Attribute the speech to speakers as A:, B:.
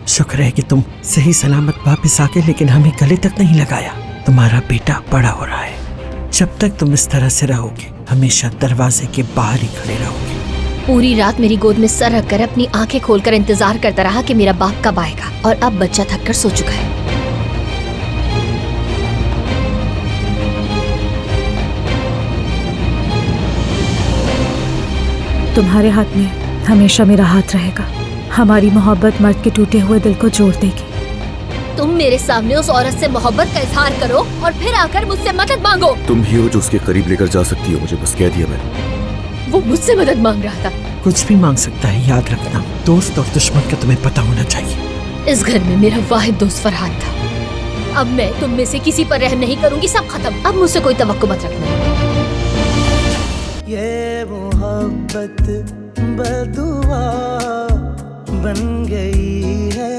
A: शुक्र है कि तुम सही सलामत वापस आ गए, लेकिन हमें गले तक नहीं लगाया। तुम्हारा बेटा बड़ा हो रहा है। जब तक तुम इस तरह से रहोगे, हमेशा दरवाजे के बाहर ही खड़े रहोगे।
B: पूरी रात मेरी गोद में सर रखकर अपनी आंखें खोलकर इंतजार करता रहा कि मेरा बाप कब आएगा, और अब बच्चा थककर सो चुका है।
C: तुम्हारे हाथ में हमेशा मेरा हाथ रहेगा। हमारी मोहब्बत मर्द के टूटे हुए दिल को जोड़ देगी।
B: तुम मेरे सामने उस औरत से मोहब्बत का इजहार करो और फिर आकर मुझसे मदद मांगो।
D: तुम ही हो जो उसके करीब लेकर जा सकती हो, मुझे बस कह दिया मैंने।
B: वो मुझसे मदद मांग रहा था।
A: कुछ भी मांग सकता है, याद रखना। दोस्त और दुश्मन का तुम्हें पता होना चाहिए।
B: इस घर में मेरा वाहिद दोस्त फरहाद था। अब मैं तुम में से किसी पर रहम नहीं करूंगी, सब खत्म। अब मुझसे कोई तवक्को मत रखना।
E: ये मोहब्बत बदुआ बन गई है।